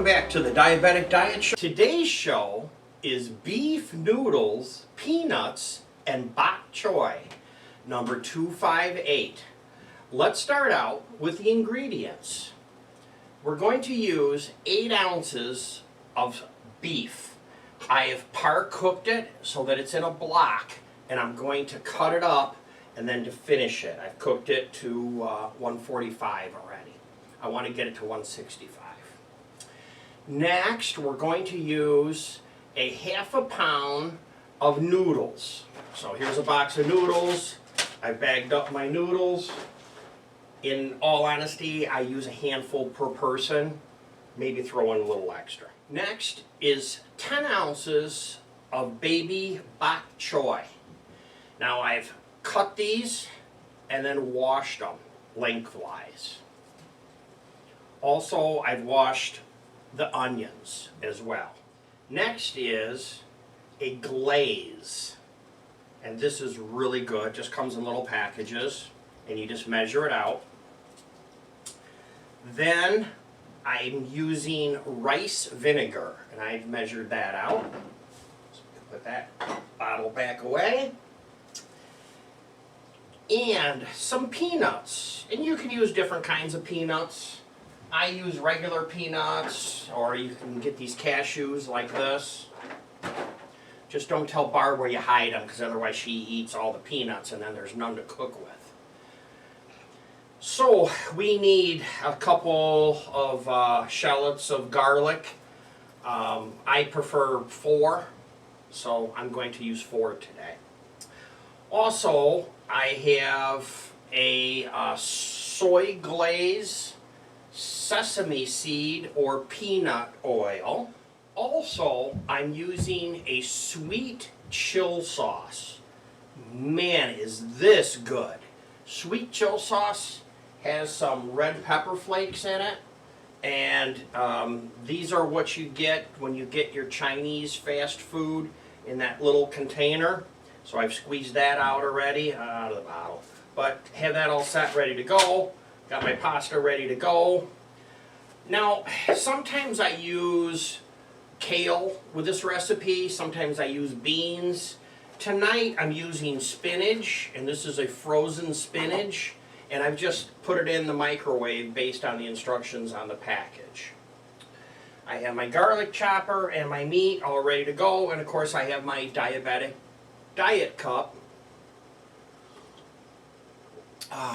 back to the Diabetic Diet Show. Today's show is beef noodles, peanuts, and bok choy, number 258. Let's start out with the ingredients. We're going to use 8 ounces of beef. I have par-cooked it so that it's in a block, and I'm going to cut it up and then to finish it. I've cooked it to 145 already. I want to get it to 165. Next, we're going to use a ½ pound of noodles. So here's a box of noodles. I bagged up my noodles. In all honesty, I use a handful per person, maybe throw in a little extra. Next is 10 ounces of Baby Bok Choy. Now I've cut these and then washed them lengthwise. Also, I've washed the onions as well. Next is a glaze, and this is really good. Just comes in little packages, and you just measure it out. Then I'm using rice vinegar, and I've measured that out. So put that bottle back away. And some peanuts, and you can use different kinds of peanuts. I use regular peanuts, or you can get these cashews like this. Just don't tell Barb where you hide them, because otherwise she eats all the peanuts and then there's none to cook with. So we need a couple of shallots of garlic. I prefer 4, so I'm going to use 4 today. Also, I have a soy glaze, sesame seed or peanut oil. Also, I'm using a sweet chill sauce. Man, is this good. Sweet chill sauce has some red pepper flakes in it, and these are what you get when you get your Chinese fast food in that little container. So I've squeezed that out already, out of the bottle. But have that all set, ready to go. Got my pasta ready to go. Now, sometimes I use kale with this recipe. Sometimes I use beans. Tonight I'm using spinach, and this is a frozen spinach. And I've just put it in the microwave based on the instructions on the package. I have my garlic chopper and my meat all ready to go. And of course I have my Diabetic Diet cup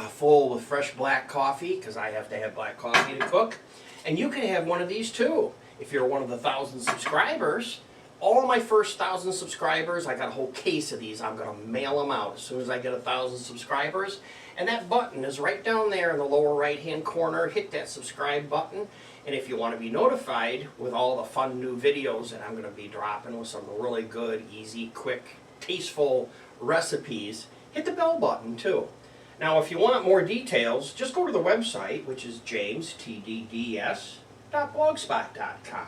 full with fresh black coffee, because I have to have black coffee to cook. And you can have one of these too if you're one of the 1,000 subscribers. All my first 1,000 subscribers, I got a whole case of these. I'm going to mail them out as soon as I get 1,000 subscribers. And that button is right down there in the lower right hand corner. Hit that subscribe button. And if you want to be notified with all the fun new videos that I'm going to be dropping with some really good, easy, quick, tasteful recipes, hit the bell button too. Now if you want more details, just go to the website, which is jamestdds.blogspot.com.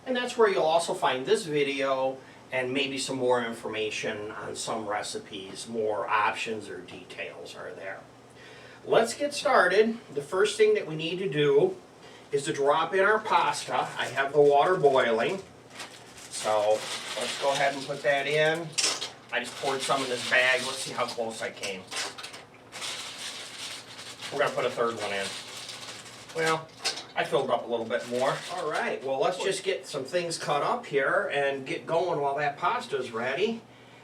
And that's where you'll also find this video and maybe some more information on some recipes. More options or details are there. Let's get started. The first thing that we need to do is to drop in our pasta. I have the water boiling. So let's go ahead and put that in. I just poured some in this bag. Let's see how close I came. We're going to put a third one in. Well, I filled up a little bit more. All right, well, let's just get some things cut up here and get going while that pasta's ready.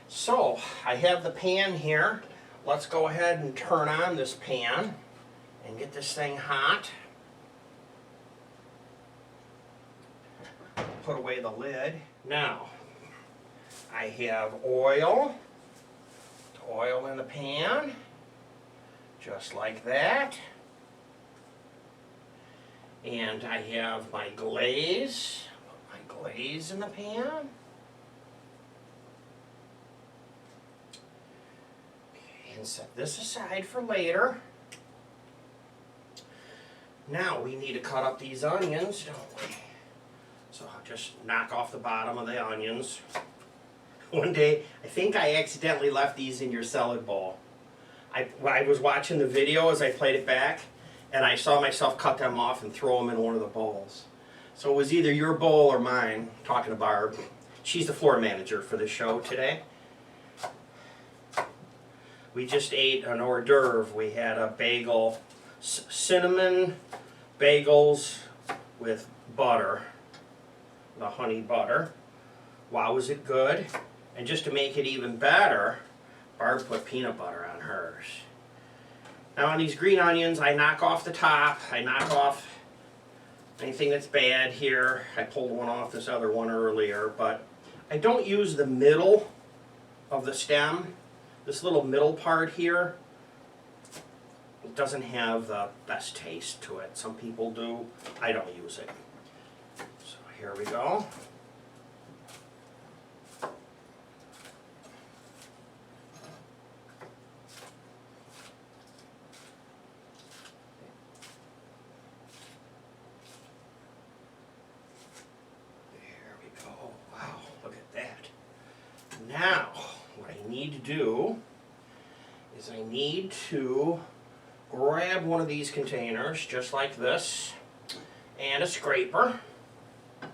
So, I have the pan here. Let's go ahead and turn on this pan and get this thing hot. Put away the lid. Now, I have oil in the pan, just like that. And I have my glaze, in the pan. And set this aside for later. Now we need to cut up these onions, don't we? So I'll just knock off the bottom of the onions. One day, I think I accidentally left these in your salad bowl. I was watching the video as I played it back, and I saw myself cut them off and throw them in one of the bowls. So it was either your bowl or mine, talking to Barb. She's the floor manager for the show today. We just ate an hors d'oeuvre. We had a bagel, cinnamon bagels with butter, the honey butter. Wow, was it good? And just to make it even better, Barb put peanut butter on hers. Now on these green onions, I knock off the top. I knock off anything that's bad here. I pulled one off this other one earlier, but I don't use the middle of the stem. This little middle part here, it doesn't have the best taste to it. Some people do. I don't use it. So here we go. There we go. Wow, look at that. Now, what I need to do is I need to grab one of these containers, just like this, and a scraper. I'm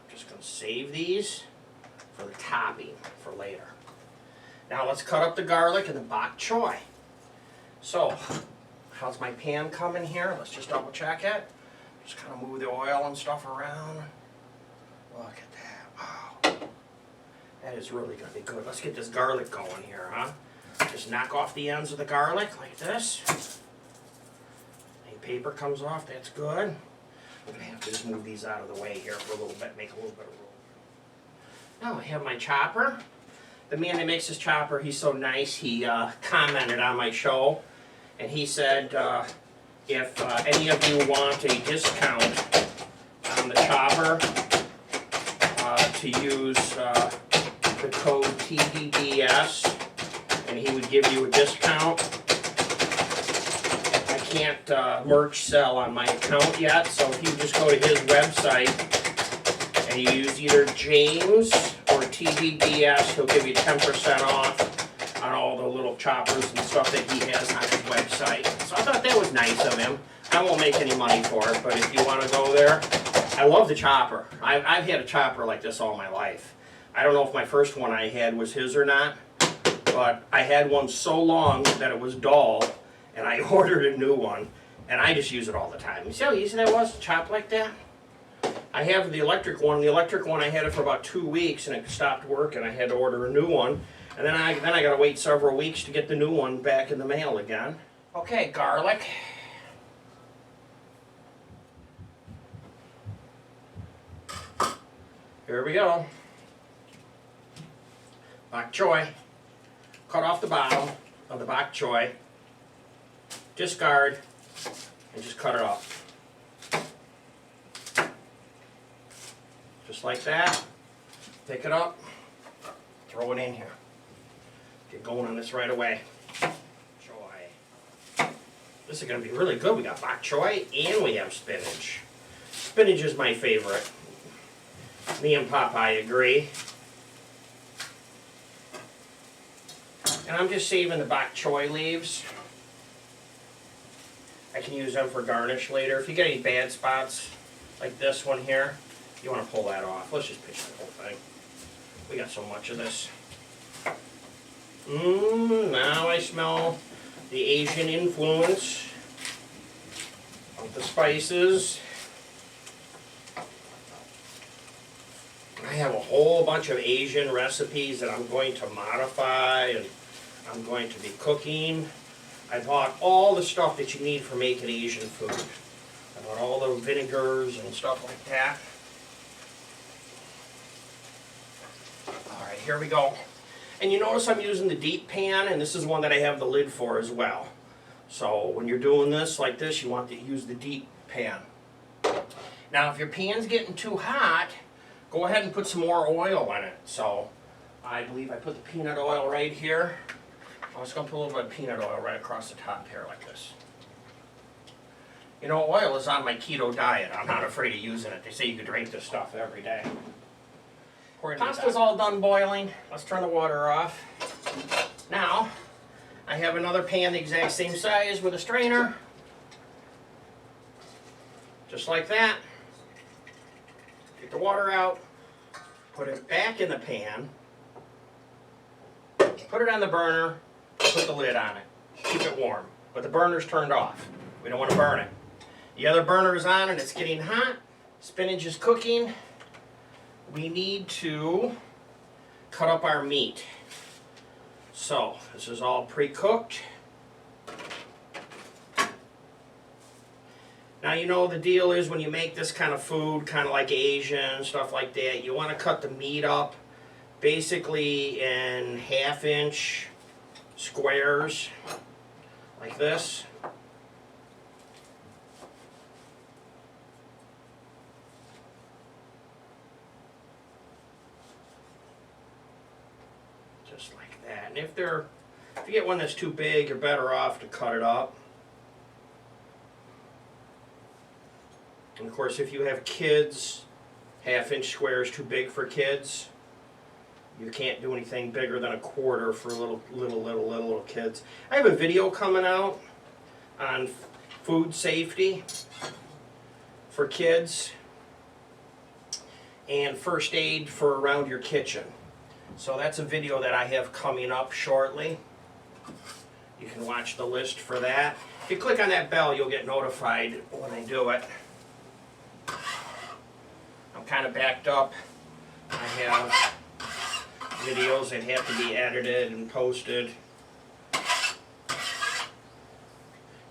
just going to save these for the topping for later. Now let's cut up the garlic and the bok choy. So, how's my pan coming here? Let's just double check it. Just kind of move the oil and stuff around. Look at that. Wow. That is really going to be good. Let's get this garlic going here, huh? Just knock off the ends of the garlic like this. Any paper comes off, that's good. We're going to have to just move these out of the way here for a little bit, make a little bit of room. Now I have my chopper. The man that makes this chopper, he's so nice, he commented on my show, and he said if any of you want a discount on the chopper, to use the code TBS, and he would give you a discount. I can't merch sell on my account yet, so if you just go to his website and you use either James or TBS, he'll give you 10% off on all the little choppers and stuff that he has on his website. So I thought that was nice of him. I won't make any money for it, but if you want to go there, I love the chopper. I've had a chopper like this all my life. I don't know if my first one I had was his or not, but I had one so long that it was dull, and I ordered a new one, and I just use it all the time. You see how easy that was to chop like that? I have the electric one. The electric one, I had it for about 2 weeks, and it stopped working. I had to order a new one, and then I got to wait several weeks to get the new one back in the mail again. Okay, garlic. Here we go. Bok choy. Cut off the bottom of the bok choy. Discard and just cut it off. Just like that. Pick it up. Throw it in here. Get going on this right away. Choy. This is going to be really good. We got bok choy and we have spinach. Spinach is my favorite. Me and Popeye agree. And I'm just saving the bok choy leaves. I can use them for garnish later. If you get any bad spots like this one here, you want to pull that off. Let's just pitch the whole thing. We got so much of this. Now I smell the Asian influence of the spices. I have a whole bunch of Asian recipes that I'm going to modify and I'm going to be cooking. I bought all the stuff that you need for making Asian food. I bought all the vinegars and stuff like that. Alright, here we go. And you notice I'm using the deep pan, and this is one that I have the lid for as well. So when you're doing this like this, you want to use the deep pan. Now if your pan's getting too hot, go ahead and put some more oil in it. So I believe I put the peanut oil right here. I'm just going to put a little bit of peanut oil right across the top here like this. You know, oil is on my keto diet. I'm not afraid of using it. They say you could drink this stuff every day. Pasta's all done boiling. Let's turn the water off. Now, I have another pan the exact same size with a strainer. Just like that. Take the water out, put it back in the pan, put it on the burner, put the lid on it. Keep it warm, but the burner's turned off. We don't want to burn it. The other burner is on and it's getting hot. Spinach is cooking. We need to cut up our meat. So this is all pre-cooked. Now you know the deal is when you make this kind of food, kind of like Asian, stuff like that, you want to cut the meat up basically in 1/2-inch squares like this. Just like that. And if you get one that's too big, you're better off to cut it up. And of course, if you have kids, 1/2-inch square is too big for kids. You can't do anything bigger than 1/4 for little kids. I have a video coming out on food safety for kids and first aid for around your kitchen. So that's a video that I have coming up shortly. You can watch the list for that. If you click on that bell, you'll get notified when I do it. I'm kind of backed up. I have videos that have to be edited and posted.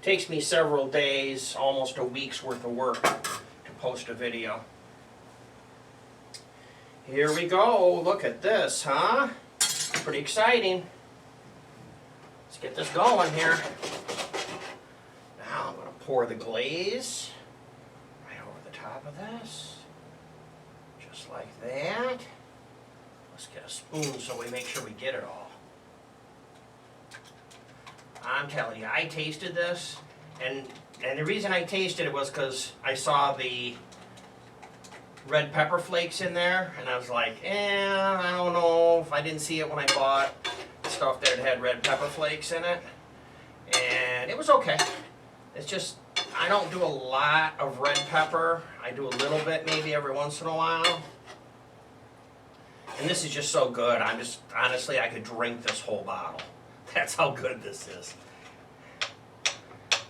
Takes me several days, almost a week's worth of work to post a video. Here we go. Look at this, huh? Pretty exciting. Let's get this going here. Now I'm going to pour the glaze right over the top of this. Just like that. Let's get a spoon so we make sure we get it all. I'm telling you, I tasted this, and the reason I tasted it was because I saw the red pepper flakes in there, and I was like, I don't know if I didn't see it when I bought stuff that had red pepper flakes in it, and it was okay. It's just, I don't do a lot of red pepper. I do a little bit maybe every once in a while. And this is just so good. Honestly, I could drink this whole bottle. That's how good this is.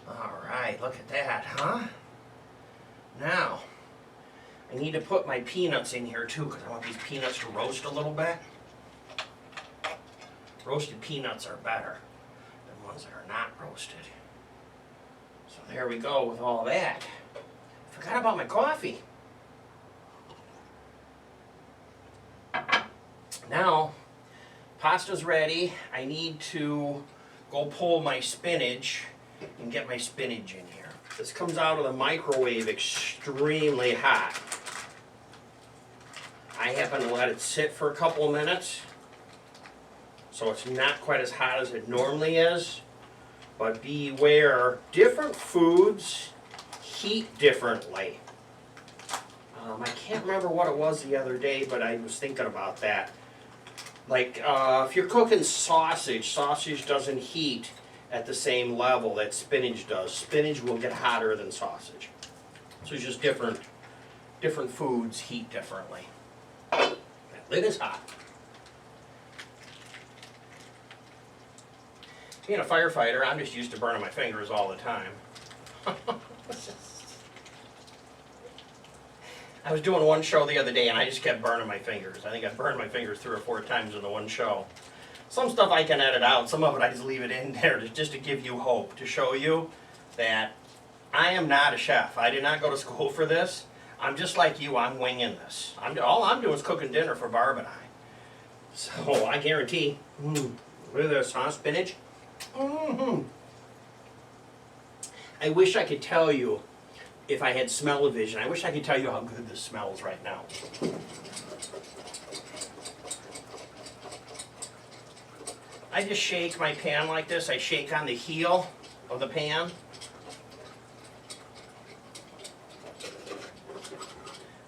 All right, look at that, huh? Now, I need to put my peanuts in here too, because I want these peanuts to roast a little bit. Roasted peanuts are better than ones that are not roasted. So there we go with all that. Forgot about my coffee. Now, pasta's ready. I need to go pull my spinach and get my spinach in here. This comes out of the microwave extremely hot. I happen to let it sit for a couple of minutes, so it's not quite as hot as it normally is. But beware, different foods heat differently. I can't remember what it was the other day, but I was thinking about that. Like, if you're cooking sausage, sausage doesn't heat at the same level that spinach does. Spinach will get hotter than sausage. So it's just different foods heat differently. That lid is hot. Being a firefighter, I'm just used to burning my fingers all the time. I was doing one show the other day and I just kept burning my fingers. I think I burned my fingers 3 or 4 times in the one show. Some stuff I can edit out, some of it I just leave it in there just to give you hope, to show you that I am not a chef. I did not go to school for this. I'm just like you, I'm winging this. All I'm doing is cooking dinner for Barb and I. So I guarantee, look at this, huh, spinach? I wish I could tell you, if I had smell-o-vision, I wish I could tell you how good this smells right now. I just shake my pan like this. I shake on the heel of the pan.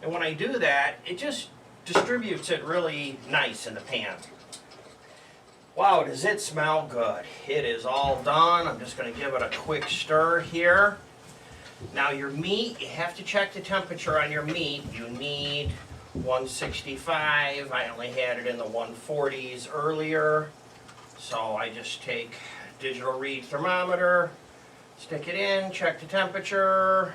And when I do that, it just distributes it really nice in the pan. Wow, does it smell good. It is all done. I'm just going to give it a quick stir here. Now your meat, you have to check the temperature on your meat. You need 165. I only had it in the 140s earlier. So I just take digital read thermometer, stick it in, check the temperature,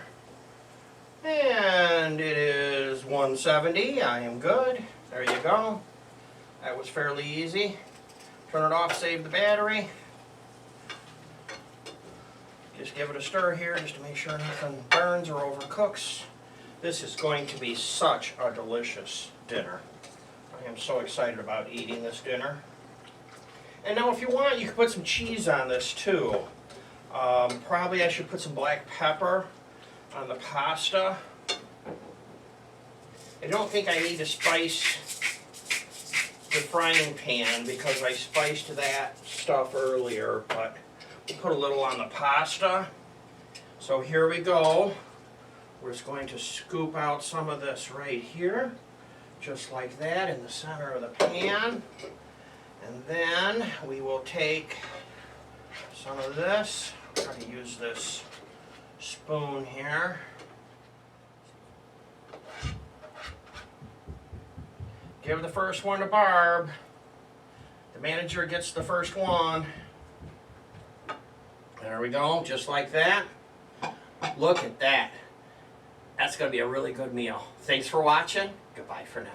and it is 170. I am good. There you go. That was fairly easy. Turn it off, save the battery. Just give it a stir here just to make sure nothing burns or overcooks. This is going to be such a delicious dinner. I am so excited about eating this dinner. And now if you want, you can put some cheese on this too. Probably I should put some black pepper on the pasta. I don't think I need to spice the frying pan because I spiced that stuff earlier, but we'll put a little on the pasta. So here we go. We're just going to scoop out some of this right here, just like that in the center of the pan. And then we will take some of this. I'm going to use this spoon here. Give the first one to Barb. The manager gets the first one. There we go, just like that. Look at that. That's going to be a really good meal. Thanks for watching. Goodbye for now.